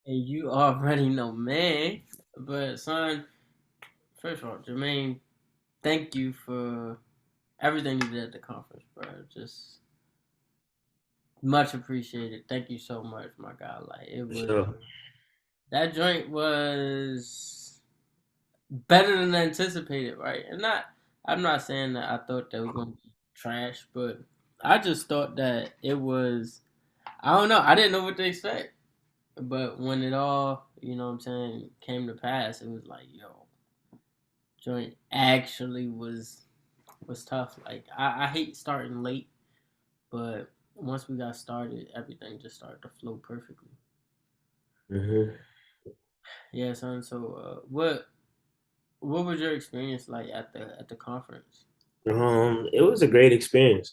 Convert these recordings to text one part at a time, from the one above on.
And you already know, man. But son, first of all, Jermaine, thank you for everything you did at the conference, bro. Just much appreciated. Thank you so much, my guy. Like it For was sure. that joint was better than anticipated, right? And not I'm not saying that I thought that was gonna be trash, but I just thought that it was I don't know, I didn't know what to expect. But when it all, what I'm saying, came to pass, it was like, yo, joint actually was tough. Like I hate starting late, but once we got started, everything just started to flow perfectly. hmm Yeah, son. So, what was your experience like at the conference? It was a great experience.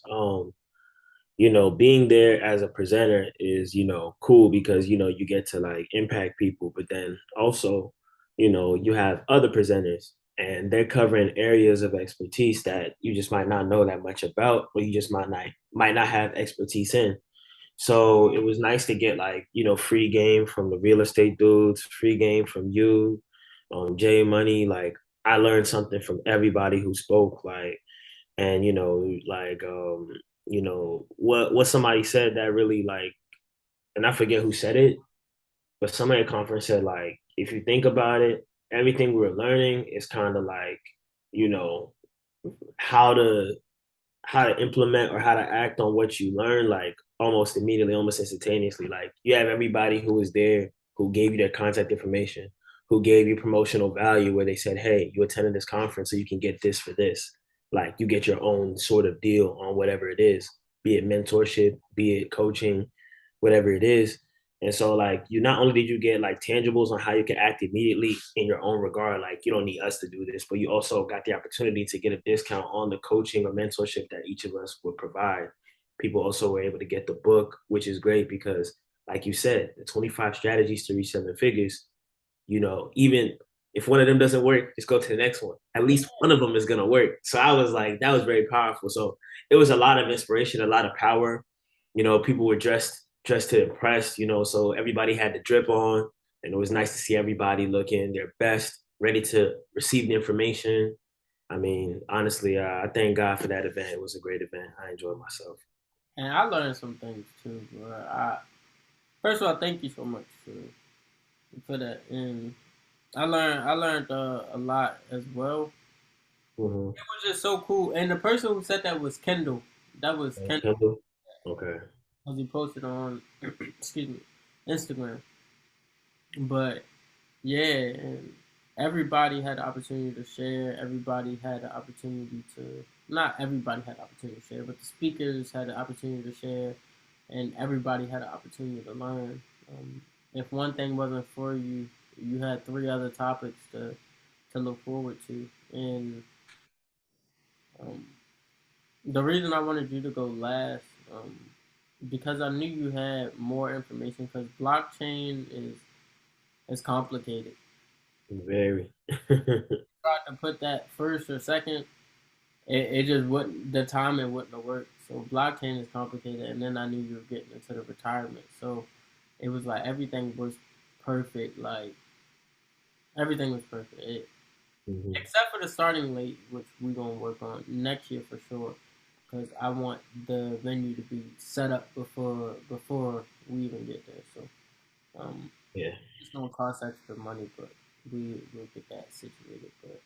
Being there as a presenter is, cool because, you get to like impact people, but then also, you have other presenters and they're covering areas of expertise that you just might not know that much about, or you just might not have expertise in. So it was nice to get like, free game from the real estate dudes, free game from you, Jay Money. Like I learned something from everybody who spoke. Like, and what somebody said that really like, and I forget who said it, but somebody at conference said like, if you think about it, everything we're learning is kind of like, you know, how to how to implement or how to act on what you learn like almost immediately, almost instantaneously. Like you have everybody who was there who gave you their contact information, who gave you promotional value where they said, hey, you attended this conference so you can get this for this. Like you get your own sort of deal on whatever it is, be it mentorship, be it coaching, whatever it is. And so like you not only did you get like tangibles on how you can act immediately in your own regard, like you don't need us to do this, but you also got the opportunity to get a discount on the coaching or mentorship that each of us would provide. People also were able to get the book, which is great because like you said, the 25 strategies to reach seven figures, even if one of them doesn't work, just go to the next one. At least one of them is gonna work. So I was like, that was very powerful. So it was a lot of inspiration, a lot of power. People were dressed to impress, so everybody had the drip on, and it was nice to see everybody looking their best, ready to receive the information. I mean, honestly, I thank God for that event. It was a great event. I enjoyed myself. And I learned some things too, bro. First of all, thank you so much for that. And I learned a lot as well. Mm-hmm. It was just so cool. And the person who said that was Kendall. That was Okay. Kendall. Kendall? Okay. As he posted on, excuse me, Instagram. But yeah, and everybody had the opportunity to share. Everybody had the opportunity to. Not everybody had the opportunity to share, but the speakers had the opportunity to share, and everybody had the opportunity to learn. If one thing wasn't for you, you had three other topics to look forward to. And um, the reason I wanted you to go last, because I knew you had more information. Because blockchain is complicated. Very. Tried to put that first or second, it just wouldn't. The time it wouldn't have worked. So blockchain is complicated, and then I knew you were getting into the retirement. So it was like everything was perfect. Like everything was perfect, Mhm. except for the starting late, which we're gonna work on next year for sure. Because I want the venue to be set up before we even get there. So Yeah. it's gonna cost extra money, but we will get that situated. But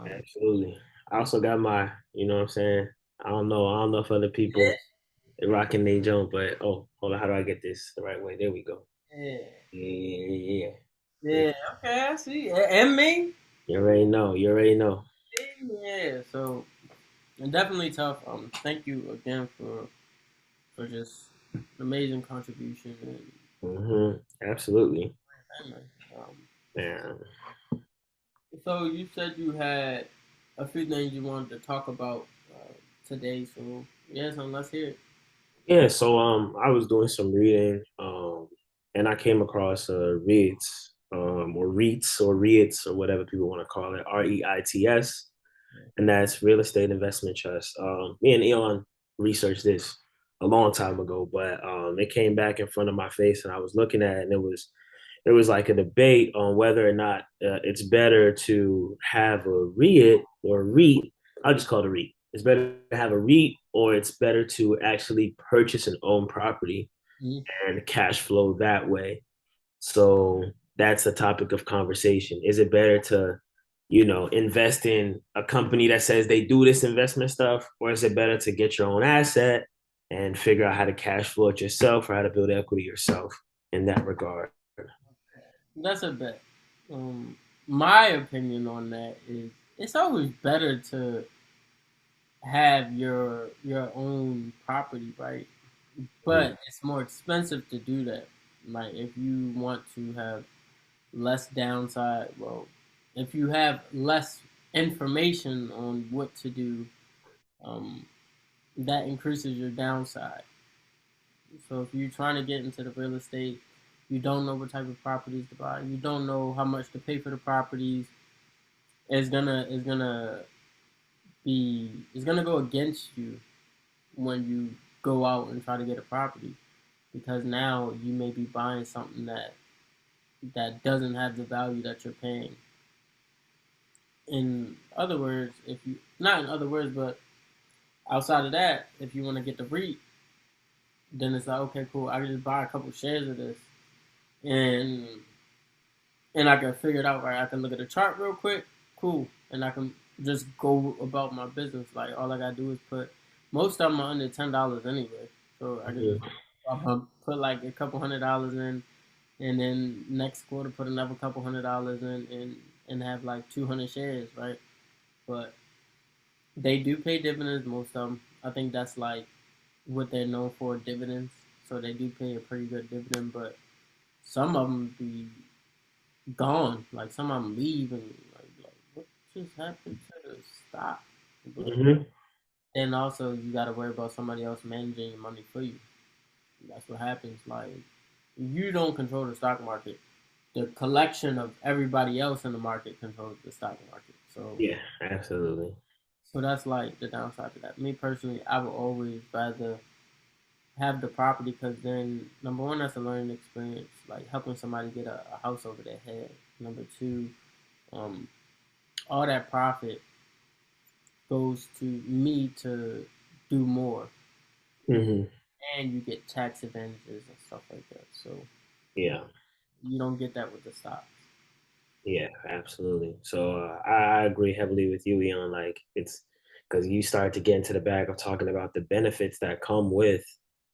Absolutely. I also got my, you know what I'm saying? I don't know if other people are rocking they jump, but oh, hold on, how do I get this the right way? There we go. yeah, Yeah. Yeah. yeah, okay, I see. And me, You already know. You already know. yeah. So definitely tough. Thank you again for just amazing contribution Absolutely. and um. Yeah. So you said you had a few things you wanted to talk about today. So yes, let's hear it. Yeah, so I was doing some reading, and I came across REITs, or REITs or REITs or whatever people want to call it, REITs, and that's real estate investment trust. Me and Eyon researched this a long time ago, but it came back in front of my face, and I was looking at it, and it was there was like a debate on whether or not it's better to have a REIT or a REIT. I'll just call it a REIT. It's better to have a REIT or it's better to actually purchase and own property Mhm. and cash flow that way. So that's a topic of conversation. Is it better to, invest in a company that says they do this investment stuff, or is it better to get your own asset and figure out how to cash flow it yourself or how to build equity yourself in that regard? That's a bet. My opinion on that is it's always better to have your own property, right? Mm-hmm. But it's more expensive to do that. Like if you want to have less downside, well, if you have less information on what to do, um, that increases your downside. So if you're trying to get into the real estate, you don't know what type of properties to buy. You don't know how much to pay for the properties. It's gonna go against you when you go out and try to get a property because now you may be buying something that doesn't have the value that you're paying. In other words, if you not in other words, but outside of that, if you want to get the REIT, then it's like okay, cool. I can just buy a couple shares of this, and I can figure it out right. I can look at the chart real quick, cool, and I can just go about my business. Like all I gotta do is put most of them are under $10 anyway, so I can just put like a couple $100 in, and then next quarter put another couple $100 in, and have like 200 shares, right? But they do pay dividends, most of them. I think that's like what they're known for, dividends. So they do pay a pretty good dividend, but some of them be gone. Like some of them leave and like what just happened to the stock? But Mm-hmm. then also you got to worry about somebody else managing your money for you. That's what happens. Like you don't control the stock market. The collection of everybody else in the market controls the stock market. So Yeah, absolutely. that's like the downside to that. Me personally, I would always rather have the property because then number one, that's a learning experience, like helping somebody get a house over their head. Number two, um, all that profit goes to me to do more, Mm-hmm. and you get tax advantages and stuff like that. So Yeah. you don't get that with the stocks. Yeah, absolutely. So I agree heavily with you, Eon. Like it's because you start to get into the bag of talking about the benefits that come with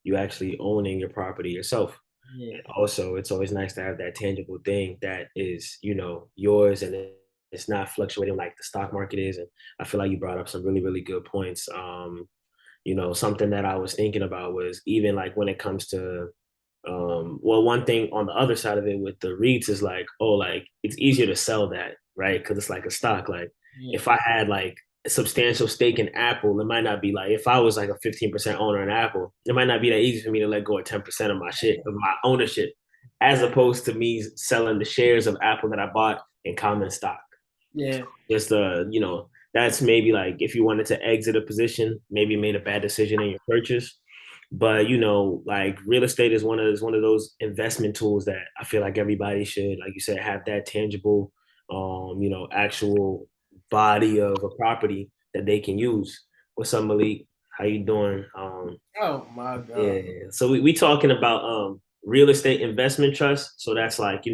you actually owning your property yourself. Yeah, And also, it's always nice to have that tangible thing that is, yours and it's not fluctuating like the stock market is. And I feel like you brought up some really, really good points. Something that I was thinking about was even like when it comes to well, one thing on the other side of it with the REITs is like, oh, like it's easier to sell that, right? Because it's like a stock. Like yeah, if I had like a substantial stake in Apple, it might not be like if I was like a 15% owner in Apple, it might not be that easy for me to let go of 10% of my shit, of my ownership, as opposed to me selling the shares of Apple that I bought in common stock. yeah. Just that's maybe like if you wanted to exit a position, maybe you made a bad decision in your purchase. But like real estate is one of those investment tools that I feel like everybody should, like you said, have that tangible, actual body of a property that they can use. What's up, Malik? How you doing? Oh my god. Yeah. So we talking about real estate investment trust. So that's like,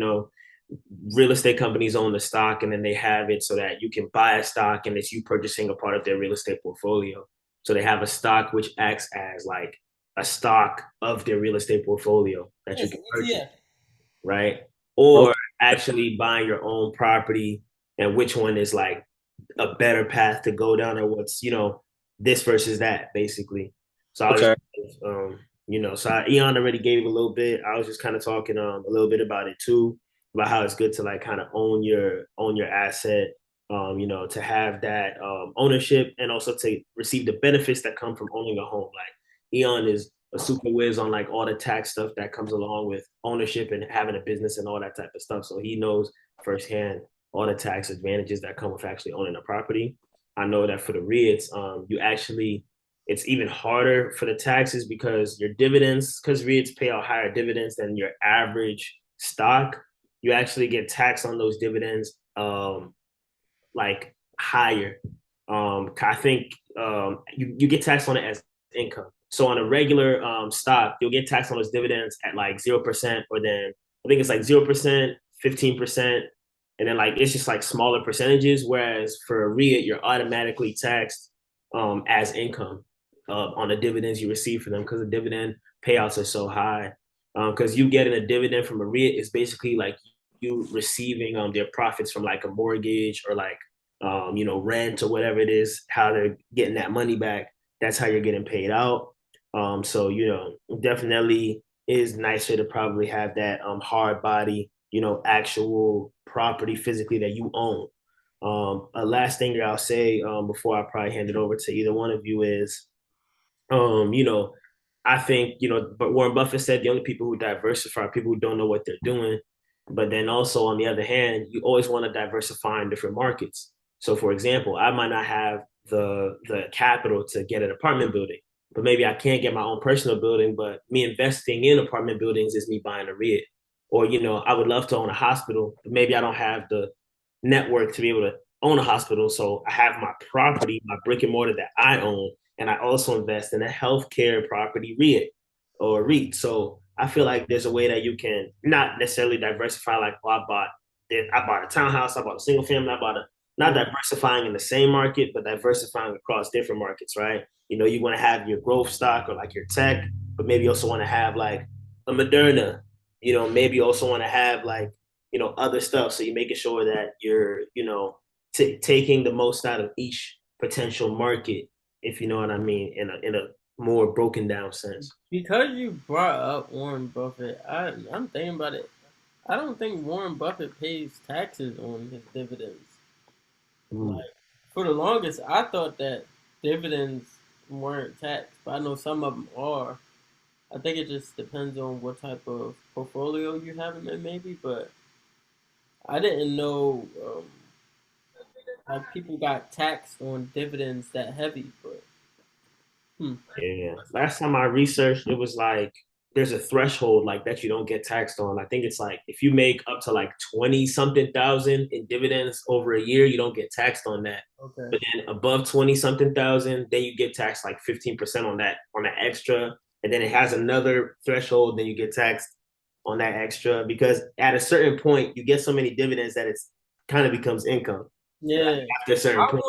real estate companies own the stock and then they have it so that you can buy a stock and it's you purchasing a part of their real estate portfolio. So they have a stock which acts as like a stock of their real estate portfolio that you Yes, can an purchase, ETF. right? Or Okay. actually buying your own property and which one is like a better path to go down or what's this versus that basically. So I was Okay. just Eon already gave a little bit. I was just kind of talking a little bit about it too, about how it's good to like kind of own your asset, to have that ownership and also to receive the benefits that come from owning a home. Like Eon is a super whiz on like all the tax stuff that comes along with ownership and having a business and all that type of stuff. So he knows firsthand all the tax advantages that come with actually owning a property. I know that for the REITs, it's even harder for the taxes because your dividends, because REITs pay out higher dividends than your average stock. you actually get taxed on those dividends like higher. I think you get taxed on it as income. So on a regular stock, you'll get taxed on those dividends at like 0%, or then I think it's like 0%, 15%, and then like it's just like smaller percentages. Whereas for a REIT, you're automatically taxed as income on the dividends you receive for them, because the dividend payouts are so high. Because you getting a dividend from a REIT is basically like you receiving their profits from like a mortgage, or like rent, or whatever it is, how they're getting that money back. That's how you're getting paid out. So definitely is nicer to probably have that hard body, actual property physically that you own. A last thing that I'll say before I probably hand it over to either one of you is, um, you know, I think, but Warren Buffett said the only people who diversify are people who don't know what they're doing. But then also on the other hand, you always want to diversify in different markets. So for example, I might not have the capital to get an apartment building, but maybe I can't get my own personal building. But me investing in apartment buildings is me buying a REIT. Or, I would love to own a hospital, but maybe I don't have the network to be able to own a hospital. So I have my property, my brick and mortar that I own, and I also invest in a healthcare property REIT or REIT. So I feel like there's a way that you can not necessarily diversify. Like, oh, I bought a townhouse, I bought a single family, I bought a not diversifying in the same market, but diversifying across different markets, right? You want to have your growth stock or like your tech, but maybe you also want to have like a Moderna. Maybe you also want to have like other stuff. So you're making sure that you're taking the most out of each potential market, if you know what I mean, in a more broken down sense. Because you brought up Warren Buffett, I'm thinking about it. I don't think Warren Buffett pays taxes on his dividends. Mm. Like for the longest, I thought that dividends weren't taxed, but I know some of them are. I think it just depends on what type of portfolio you have in there, maybe. But I didn't know like people got taxed on dividends that heavy. But hmm. Yeah. Last time I researched, it was like there's a threshold like that you don't get taxed on. I think it's like if you make up to like 20 something thousand in dividends over a year, you don't get taxed on that. Okay. But then above 20 something thousand, then you get taxed like 15% on that extra. And then it has another threshold, then you get taxed on that extra, because at a certain point you get so many dividends that it's kind of becomes income. Like Yeah, after a certain point.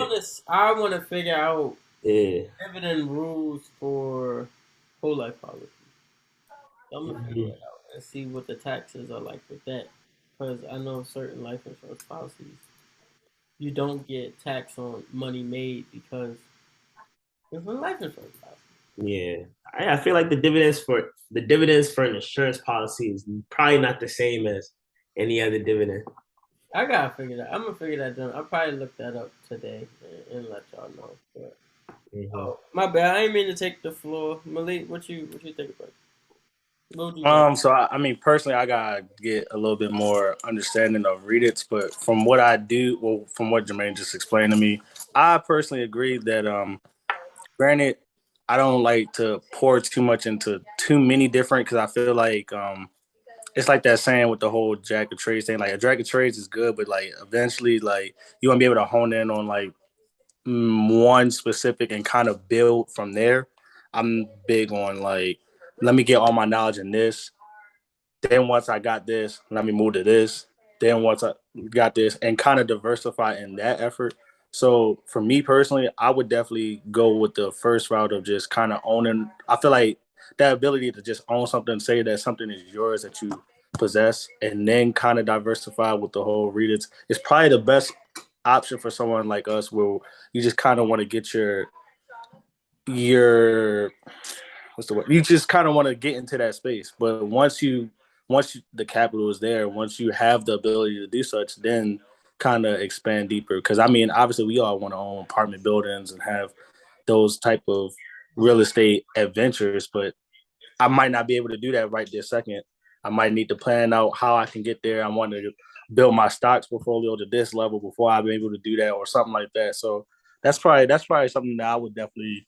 I want to figure out Yeah. dividend rules for whole life policy. So I'm gonna figure Mhm. that out and see what the taxes are like with that, because I know certain life insurance policies you don't get taxed on money made because it's a life insurance policy. Yeah, I feel like the dividends for an insurance policy is probably not the same as any other dividend. I gotta figure that. I'm gonna figure that out. I'll probably look that up today and let y'all know. But Mm-hmm. oh, my bad. I ain't mean to take the floor. Malik, what you think about it? What would you like? So I mean, personally, I gotta get a little bit more understanding of REITs, but from what I do, well, from what Jermaine just explained to me, I personally agree that, granted, I don't like to pour too much into too many different, because I feel like, it's like that saying with the whole jack of trades thing. Like a jack of trades is good, but like eventually, like you want to be able to hone in on like one specific and kind of build from there. I'm big on like, let me get all my knowledge in this. Then once I got this, let me move to this. Then once I got this, and kind of diversify in that effort. So for me personally, I would definitely go with the first route of just kind of owning. I feel like that ability to just own something, say that something is yours that you possess, and then kind of diversify with the whole read. It's probably the best option for someone like us, where you just kind of want to get your what's the word? You just kind of want to get into that space. But the capital is there, once you have the ability to do such, then kind of expand deeper. Because I mean, obviously, we all want to own apartment buildings and have those type of real estate adventures, but I might not be able to do that right this second. I might need to plan out how I can get there. I want to build my stocks portfolio to this level before I'm able to do that, or something like that. So that's probably something that I would definitely,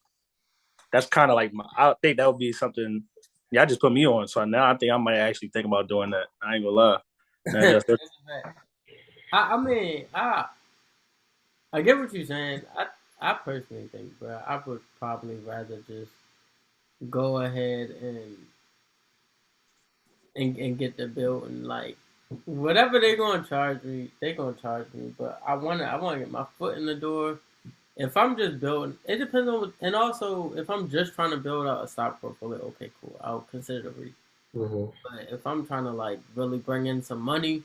that's kind of like I think that would be something. Yeah, I just put me on. So now I think I might actually think about doing that. I ain't gonna lie. That's That's a fact. I mean, I get what you're saying. I personally think, bro, I would probably rather just go ahead and get the bill and like whatever they're gonna charge me, they're gonna charge me. But I wanna get my foot in the door. If I'm just building, it depends on, and also if I'm just trying to build out a stock portfolio, okay, cool, I'll consider the REIT. Mm-hmm. But if I'm trying to like really bring in some money,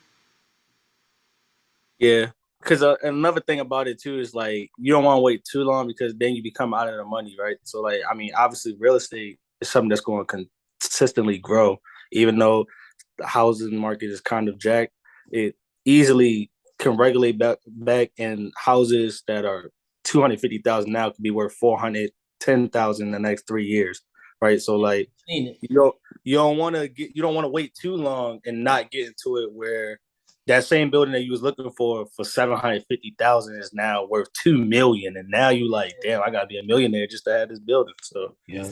Yeah, because another thing about it too is like you don't want to wait too long because then you become out of the money, right? So like, I mean, obviously, real estate is something that's going to consistently grow, even though the housing market is kind of jacked. It easily can regulate back, and houses that are 250,000 now could be worth 410,000 in the next 3 years, right? So like, seen it. you don't want to wait too long and not get into it where that same building that you was looking for 750,000 is now worth 2 million, and now you like, damn, I gotta be a millionaire just to have this building. So Yeah.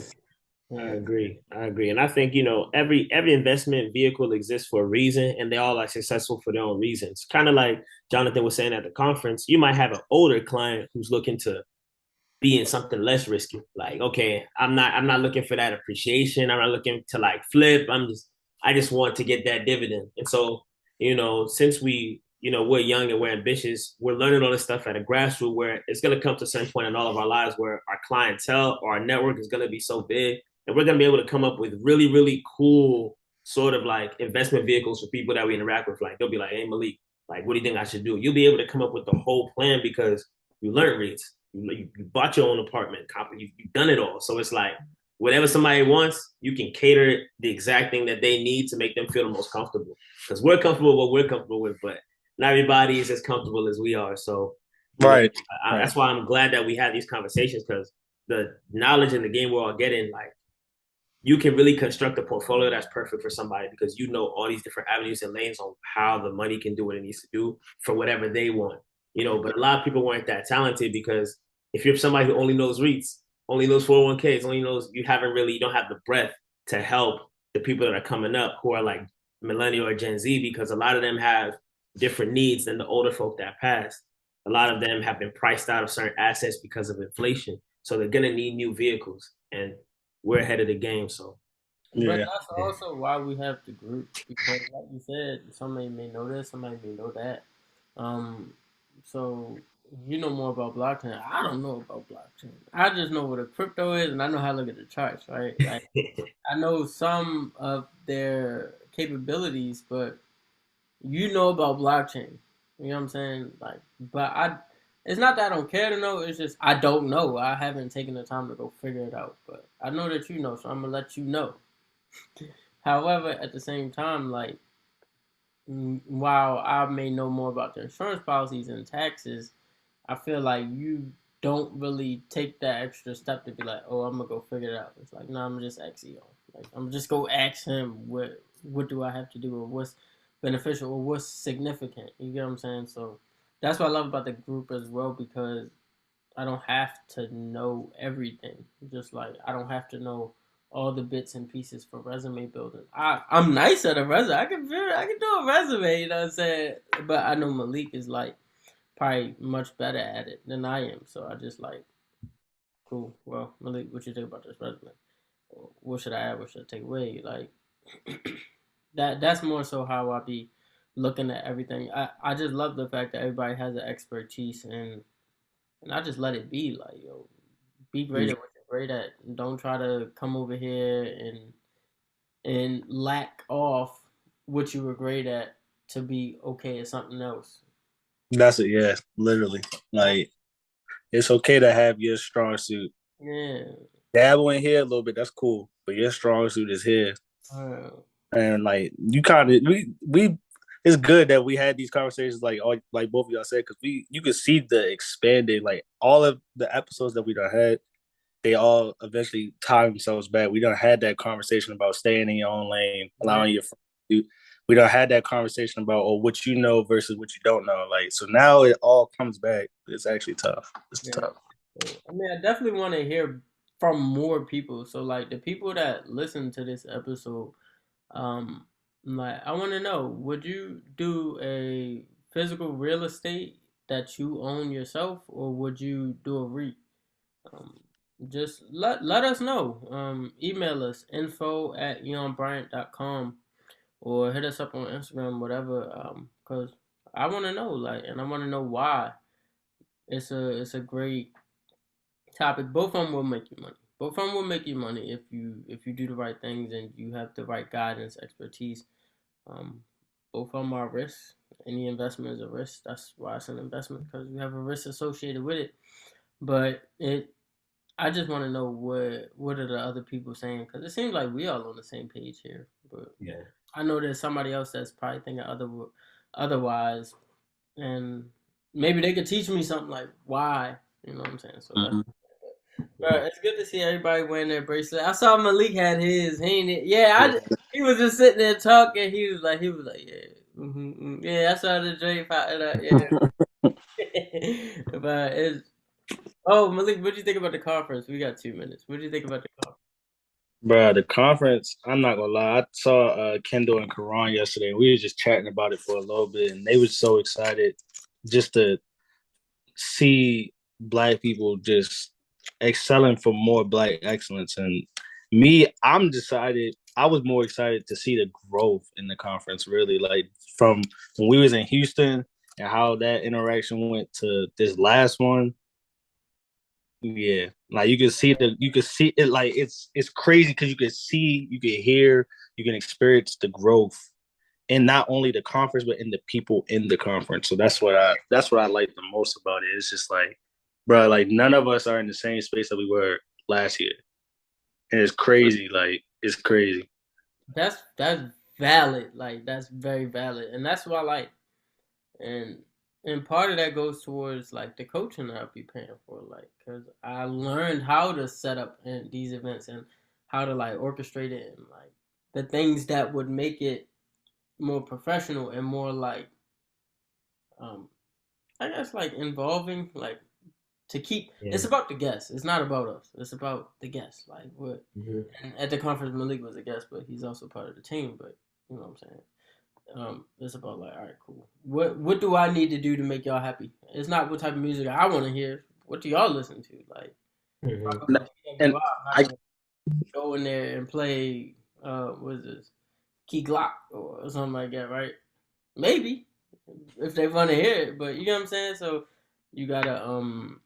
I Yeah. agree. I agree. And I think, every investment vehicle exists for a reason and they all are successful for their own reasons. Kind of like Jonathan was saying at the conference, you might have an older client who's looking to be in something less risky. Like, okay, I'm not looking for that appreciation. I'm not looking to like flip. I just want to get that dividend. And so, since we're young and we're ambitious, we're learning all this stuff at a grassroots where it's gonna come to a certain point in all of our lives where our clientele or our network is gonna be so big and we're gonna be able to come up with really, really cool sort of like investment vehicles for people that we interact with. Like they'll be like, hey Malik, like what do you think I should do? You'll be able to come up with the whole plan because you learned REITs. You bought your own apartment, you've done it all. So it's like whatever somebody wants, you can cater the exact thing that they need to make them feel the most comfortable. Because we're comfortable with what we're comfortable with, but not everybody is as comfortable as we are. So, right, right. that's why I'm glad that we have these conversations because the knowledge in the game we're all getting, like, you can really construct a portfolio that's perfect for somebody because you know all these different avenues and lanes on how the money can do what it needs to do for whatever they want. But a lot of people weren't that talented because if you're somebody who only knows REITs, only knows 401ks, only knows you don't have the breadth to help the people that are coming up who are like millennial or Gen Z because a lot of them have different needs than the older folk that passed. A lot of them have been priced out of certain assets because of inflation. So they're gonna need new vehicles. And we're ahead of the game. So But Yeah, that's yeah. also why we have the group because, like you said, somebody may know this, somebody may know that. Um, so you know more about blockchain. I don't know about blockchain. I just know what a crypto is, and I know how to look at the charts. Right? Like I know some of their capabilities, but you know about blockchain. You know what I'm saying? Like, but it's not that I don't care to know. It's just I don't know. I haven't taken the time to go figure it out. But I know that you know, so I'm gonna let you know. However, at the same time, like while I may know more about the insurance policies and taxes, I feel like you don't really take that extra step to be like, oh, I'm gonna go figure it out. It's like, no, I'm gonna just ask Eyon. Like, I'm just go ask him what do I have to do or what's beneficial or what's significant. You get what I'm saying? So that's what I love about the group as well because I don't have to know everything. Just like I don't have to know all the bits and pieces for resume building. I'm nice at a resume. I can do a resume. You know what I'm saying? But I know Malik is like probably much better at it than I am. So I just like cool. Well, Malik, what you think about this resume? What should I add? What should I take away? Like that's more so how I be looking at everything. I just love the fact that everybody has an expertise and I just let it be. Like yo, be great at what you're great at. Don't try to come over here and lack off what you were great at to be okay at something else. that's it. Yeah, literally. Like it's okay to have your strong suit. Yeah. Dabble in here a little bit. That's cool, but your strong suit is here. Uh, And like you kind of we it's good that we had these conversations like both of y'all said because you could see the expanded like all of the episodes that we done had they all eventually tie themselves back. We done had that conversation about staying in your own lane, yeah. allowing your friends to. We done had that conversation about what you know versus what you don't know. Like so now it all comes back. It's actually tough. It's Yeah. tough. So, I mean, I definitely want to hear from more people. So, like the people that listen to this episode, um, Like, I want to know, would you do a physical real estate that you own yourself, or would you do a REIT? Um, just let us know. Email us info@eyonbryant.com or hit us up on Instagram, whatever. Cause I want to know, like, and I want to know why. It's a great topic. Both of them will make you money. Both of them will make you money if you do the right things and you have the right guidance, expertise. Um, both of them are risks. Any investment is a risk. That's why it's an investment, because you have a risk associated with it. But I just want to know what are the other people saying, because it seems like we all on the same page here. But Yeah. I know there's somebody else that's probably thinking otherwise, and maybe they could teach me something like why. You know what I'm saying? So that's. Mhm. Bro, it's good to see everybody wearing their bracelet. I saw Malik had his. He ain't it? Yeah, he was just sitting there talking. He was like, yeah, yeah. I saw the Drake popping up. Yeah, but it's. Oh, Malik, what do you think about the conference? We got 2 minutes. What do you think about the conference? Bro, the conference, I'm not gonna lie. I saw Kendall and Karan yesterday, and we were just chatting about it for a little bit, and they were so excited just to see black people just excelling for more black excellence. And me, I'm decided I was more excited to see the growth in the conference, really. Like from when we was in Houston and how that interaction went to this last one. Yeah, like you could see it. Like it's crazy because you can see, you can hear, you can experience the growth, and not only the conference, but in the people in the conference. So that's what I like the most about it. It's just like, bro, like none of us are in the same space that we were last year, and it's crazy. Like it's crazy. That's valid. Like, that's very valid, and that's what I like. And part of that goes towards like the coaching that I'll be paying for, like, because I learned how to set up these events and how to like orchestrate it, and like the things that would make it more professional and more like, um I guess, like involving, like, to keep. Yeah. It's about the guests. It's not about us. It's about the guests. Like, what. Mm-hmm. And at the conference, Malik was a guest, but he's also part of the team. But you know what I'm saying. It's about like, all right, cool. What do I need to do to make y'all happy? It's not what type of music I want to hear. What do y'all listen to? Like, if I Mm-hmm. go to And TWI, I'm not I gonna go in there and play what is this, Key Glock or something like that, right? Maybe if they want to hear it, but you know what I'm saying. So you gotta appeal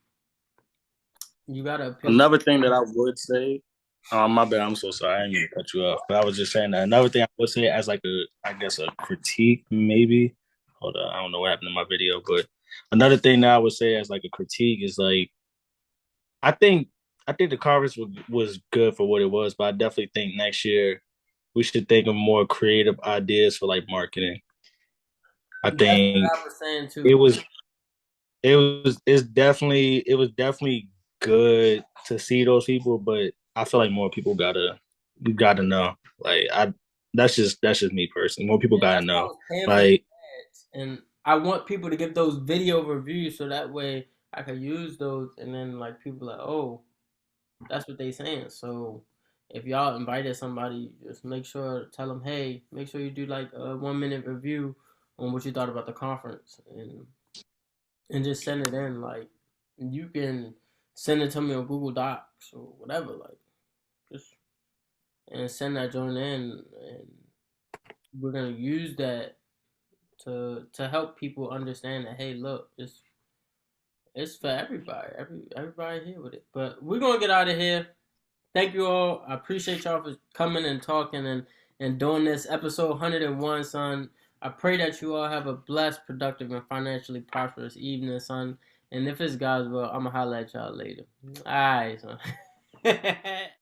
to. another thing that I would say, my bad, I'm so sorry, I didn't mean to cut you off, but I was just saying that another thing I would say as like I guess a critique, maybe. Hold on, I don't know what happened in my video, but another thing that I would say as like a critique is like I think I think the conference was good for what it was, but I definitely think next year we should think of more creative ideas for like marketing. I That's what think I was saying it too. was it was definitely good to see those people, but I feel like more people gotta know. Like that's just me personally. More people Yeah, gotta that's why I know. was paying for the Like ads, and I want people to give those video reviews so that way I can use those, and then like people like, oh, that's what they saying. So if y'all invited somebody, just make sure tell them, hey, make sure you do like a 1 minute review on what you thought about the conference, and just send it in. Like, you can send it to me on Google Docs or whatever. Like, just and send that joint in, and we're gonna use that to help people understand that, hey, look, it's for everybody. Everybody here with it. But we're gonna get out of here. Thank you all. I appreciate y'all for coming and talking and doing this episode 101, son. I pray that you all have a blessed, productive, and financially prosperous evening, son. And if it's God's will, I'm gonna holler at y'all later. All right, son.